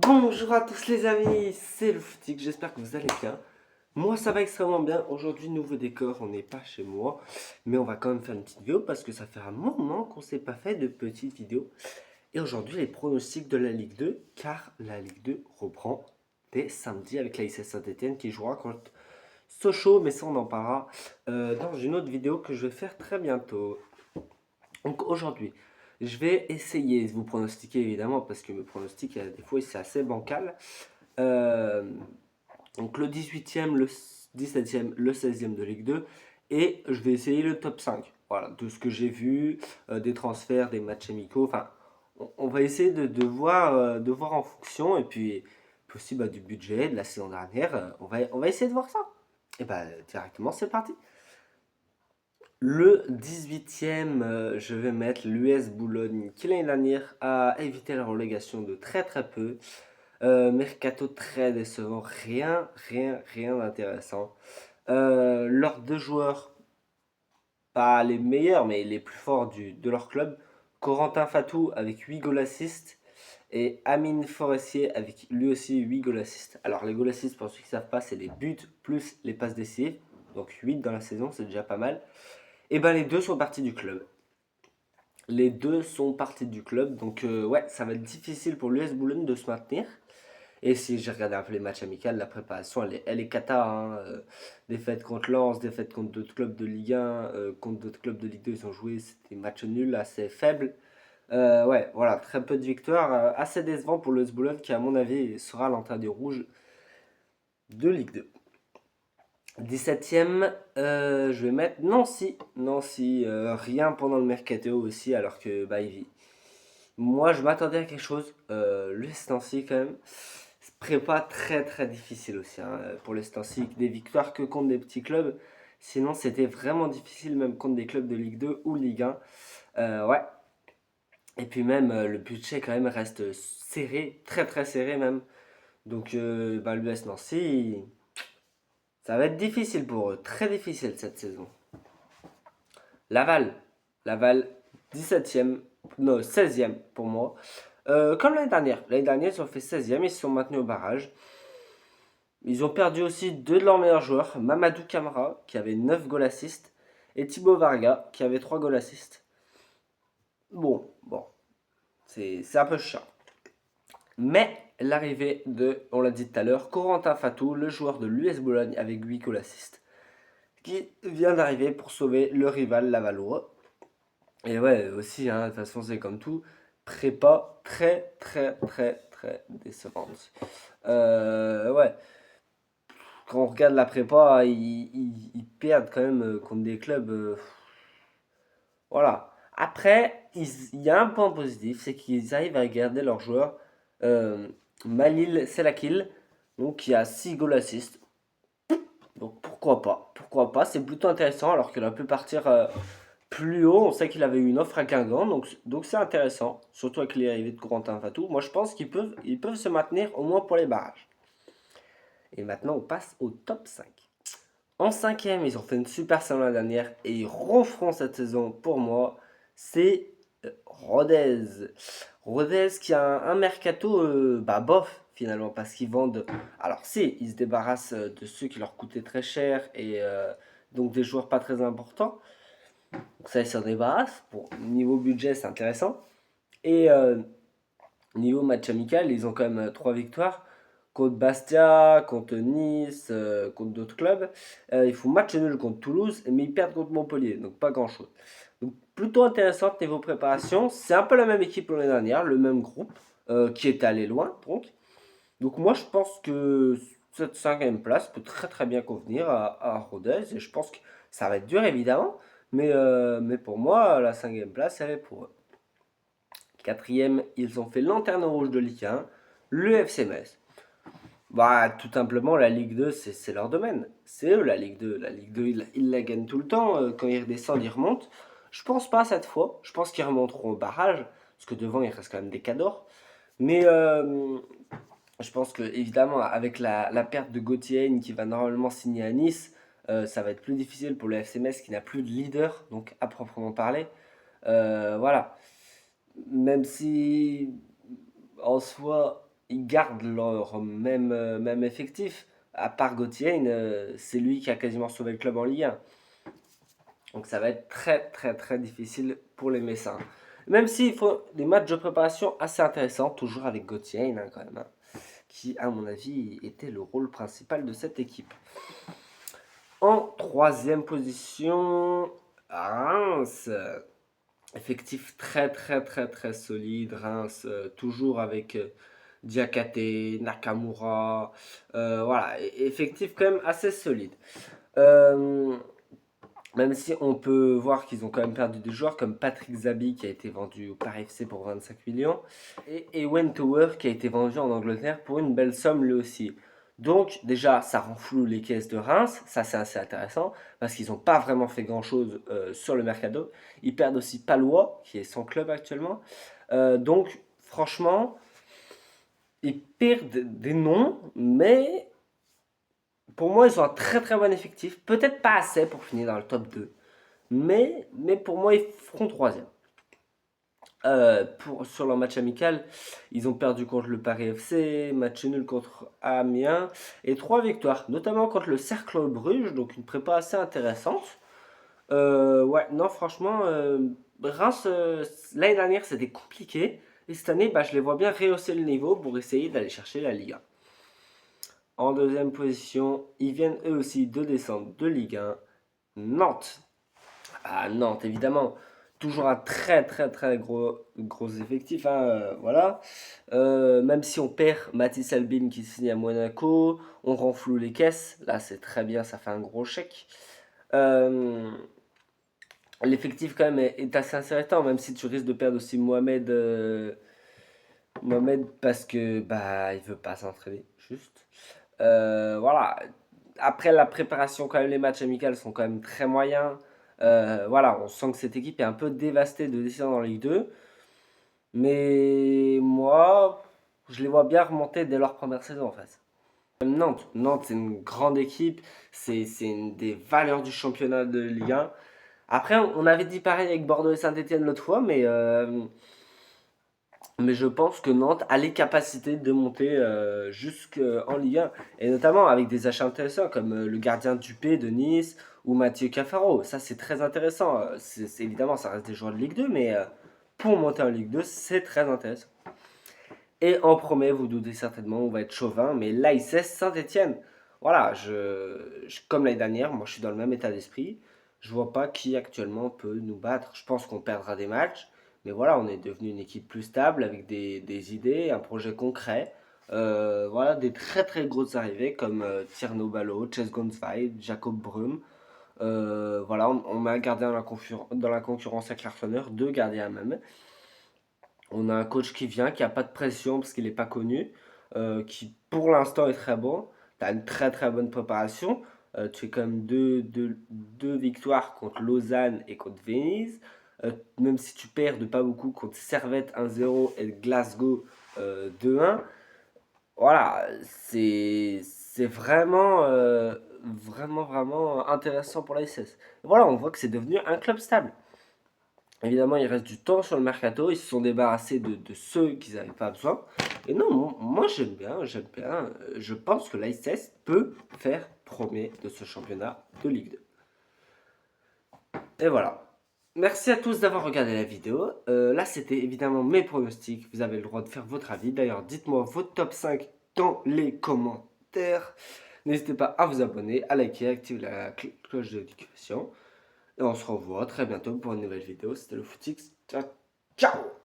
Bonjour à tous les amis, c'est le Footique, j'espère que vous allez bien. Moi ça va extrêmement bien, aujourd'hui nouveau décor, on n'est pas chez moi, mais on va quand même faire une petite vidéo parce que ça fait un moment qu'on s'est pas fait de petites vidéos. Et aujourd'hui les pronostics de la Ligue 2, car la Ligue 2 reprend dès samedi avec la l'AS Saint-Etienne qui jouera contre Sochaux, mais ça on en parlera dans une autre vidéo que je vais faire très bientôt. Donc aujourd'hui, je vais essayer de vous pronostiquer évidemment parce que mes pronostics, des fois, c'est assez bancal. Euh, donc le 18e, le 17e, le 16e de Ligue 2 et je vais essayer le top 5. Voilà, de ce que j'ai vu, des transferts, des matchs amicaux. Enfin, on va essayer de voir en fonction et puis aussi du budget de la saison dernière. On va essayer de voir ça. Et bah directement, c'est parti. Le 18e, je vais mettre l'US Boulogne qui l'année dernière a évité la relégation de très très peu. Mercato très décevant, rien d'intéressant. Leurs deux joueurs, pas les meilleurs mais les plus forts de leur club, Corentin Fatou avec 8 goals assists et Amine Forestier avec lui aussi 8 goals assists. Alors les goals assists pour ceux qui ne savent pas, c'est les buts plus les passes décisives. Donc 8 dans la saison, c'est déjà pas mal. Et ben les deux sont partis du club. Les deux sont partis du club, donc ouais, ça va être difficile pour l'US Boulogne de se maintenir. Et si j'ai regardé un peu les matchs amicaux, la préparation, elle est cata. Hein. Défaite contre Lens, défaite contre d'autres clubs de Ligue 1, contre d'autres clubs de Ligue 2, ils ont joué, c'était des matchs nuls, assez faibles. Ouais, voilà, très peu de victoires, assez décevant pour l'US Boulogne qui, à mon avis, sera l'entrée des rouges de Ligue 2. 17e, je vais mettre Nancy. Nancy, rien pendant le mercato aussi, alors que moi je m'attendais à quelque chose. Le Nancy, quand même, prépa très très difficile aussi hein, pour le Nancy. Des victoires que contre des petits clubs. Sinon, c'était vraiment difficile, même contre des clubs de Ligue 2 ou Ligue 1. Ouais. Et puis, même le budget, quand même, reste serré, très très serré même. Donc, l'US Nancy. Ça va être difficile pour eux, très difficile cette saison. Laval. Laval, 17e, non, 16e pour moi. Comme l'année dernière. L'année dernière, ils ont fait 16e, ils se sont maintenus au barrage. Ils ont perdu aussi deux de leurs meilleurs joueurs, Mamadou Camara, qui avait 9 goals assists, et Thibaut Varga, qui avait 3 goals assists. Bon, c'est un peu chiant. Mais l'arrivée de, on l'a dit tout à l'heure, Corentin Fatou, le joueur de l'US Bologne, avec 8 goals assists, qui vient d'arriver pour sauver le rival lavallois. Et ouais, aussi, hein, de toute façon, c'est comme tout. Prépa très décevante. Ouais, quand on regarde la prépa, ils perdent quand même contre des clubs. Voilà. Après, il y a un point positif, c'est qu'ils arrivent à garder leurs joueurs. Euh, Malil Selakil, donc qui a 6 goals assists. Donc pourquoi pas? Pourquoi pas? C'est plutôt intéressant alors qu'il aurait pu partir plus haut. On sait qu'il avait eu une offre à Guingamp, donc c'est intéressant. Surtout avec l'arrivée de Corentin Fatou. Moi je pense qu'ils peuvent se maintenir au moins pour les barrages. Et maintenant on passe au top 5. En cinquième, ils ont fait une super saison l'année dernière et ils referont cette saison pour moi. C'est Rodez. Rodez qui a un mercato bof finalement parce qu'ils vendent. Alors si, ils se débarrassent de ceux qui leur coûtaient très cher et donc des joueurs pas très importants. Donc ça, ils s'en débarrassent. Bon, niveau budget, c'est intéressant. Et niveau match amical, ils ont quand même 3 victoires contre Bastia, contre Nice, contre d'autres clubs. Ils font match nul contre Toulouse, mais ils perdent contre Montpellier, donc pas grand-chose. Donc plutôt intéressante niveau préparation. C'est un peu la même équipe que l'année dernière, le même groupe, qui est allé loin, donc moi je pense que cette cinquième place peut très très bien convenir à Rodez, et je pense que ça va être dur évidemment, mais pour moi la cinquième place elle est pour eux. Quatrième, ils ont fait lanterne rouge de Ligue 1, le FC Metz. Tout simplement, la Ligue 2, c'est leur domaine. C'est eux, la Ligue 2. La Ligue 2, ils la gagnent tout le temps. Quand ils redescendent, ils remontent. Je pense pas cette fois. Je pense qu'ils remonteront au barrage. Parce que devant, il reste quand même des cadors. Mais je pense que, évidemment, avec la perte de Gauthier qui va normalement signer à Nice, ça va être plus difficile pour le FC Metz qui n'a plus de leader, donc à proprement parler. Voilà. Même si en soi, ils gardent leur même effectif. À part Gauthier, c'est lui qui a quasiment sauvé le club en Ligue 1. Donc ça va être très très très difficile pour les Messins. Même s'il faut des matchs de préparation assez intéressants, toujours avec Gauthier quand même, hein, qui à mon avis était le rôle principal de cette équipe. En troisième position, Reims. Effectif très très très très solide. Reims, toujours avec Diakate, Nakamura. Voilà, effectif quand même assez solide. Euh, Même si on peut voir qu'ils ont quand même perdu des joueurs comme Patrick Zabi qui a été vendu au Paris FC pour 25 millions et Ewen Tower qui a été vendu en Angleterre pour une belle somme lui aussi. Donc déjà ça renfloue les caisses de Reims, ça c'est assez intéressant parce qu'ils n'ont pas vraiment fait grand chose sur le mercato. Ils perdent aussi Palois qui est son club actuellement. Donc franchement ils perdent des noms mais pour moi ils ont un très très bon effectif. Peut-être pas assez pour finir dans le top 2. Mais pour moi, ils feront troisième. Sur leur match amical, ils ont perdu contre le Paris FC, match nul contre Amiens et 3 victoires, notamment contre le Cercle Bruges, donc une prépa assez intéressante. Ouais, non, franchement, Reims, l'année dernière, c'était compliqué. Et cette année, bah, je les vois bien rehausser le niveau pour essayer d'aller chercher la Ligue 1. En deuxième position, ils viennent eux aussi de descendre de Ligue 1. Nantes. À Nantes, évidemment. Toujours un très très très gros effectif, hein, voilà. Même si on perd Mathis Albin qui signe à Monaco, on renfloue les caisses. Là, c'est très bien, ça fait un gros chèque. Euh, L'effectif quand même est assez intéressant, même si tu risques de perdre aussi Mohamed parce que bah il veut pas s'entraîner, juste. Voilà. Après la préparation, quand même, les matchs amicaux sont quand même très moyens. Voilà, on sent que cette équipe est un peu dévastée de descendre en Ligue 2. Mais moi, je les vois bien remonter dès leur première saison en fait. Nantes, c'est une grande équipe. C'est une des valeurs du championnat de Ligue 1. Après, on avait dit pareil avec Bordeaux et Saint-Etienne l'autre fois, mais je pense que Nantes a les capacités de monter jusqu'en Ligue 1. Et notamment avec des achats intéressants comme le gardien Dupé de Nice ou Mathieu Cafaro. Ça, c'est très intéressant. Évidemment, ça reste des joueurs de Ligue 2, mais pour monter en Ligue 2, c'est très intéressant. Et en premier, vous doutez certainement, on va être chauvin, mais l'ASS Saint-Etienne. Voilà, comme l'année dernière, moi je suis dans le même état d'esprit. Je vois pas qui actuellement peut nous battre. Je pense qu'on perdra des matchs, mais voilà, on est devenu une équipe plus stable avec des idées, un projet concret. Voilà, des très très grosses arrivées comme Tierno Ballo, Chess Gonzweig, Jacob Brum. Voilà, on met un gardien dans la concurrence à Clarksoner, deux gardiens même. On a un coach qui vient, qui a pas de pression parce qu'il n'est pas connu, qui pour l'instant est très bon. Tu as une très très bonne préparation. Tu fais quand même deux victoires contre Lausanne et contre Venise. Même si tu perds de pas beaucoup contre Servette 1-0 et Glasgow 2-1. Voilà, c'est vraiment, vraiment intéressant pour la SS. Voilà, on voit que c'est devenu un club stable. Évidemment, il reste du temps sur le mercato. Ils se sont débarrassés de ceux qu'ils n'avaient pas besoin. Et non, moi j'aime bien, j'aime bien. Je pense que l'ASS peut faire premier de ce championnat de Ligue 2. Et voilà. Merci à tous d'avoir regardé la vidéo. Là, c'était évidemment mes pronostics. Vous avez le droit de faire votre avis. D'ailleurs, dites-moi votre top 5 dans les commentaires. N'hésitez pas à vous abonner, à liker, à activer la cloche de notification. Et on se revoit très bientôt pour une nouvelle vidéo. C'était le Footix. Ciao, ciao!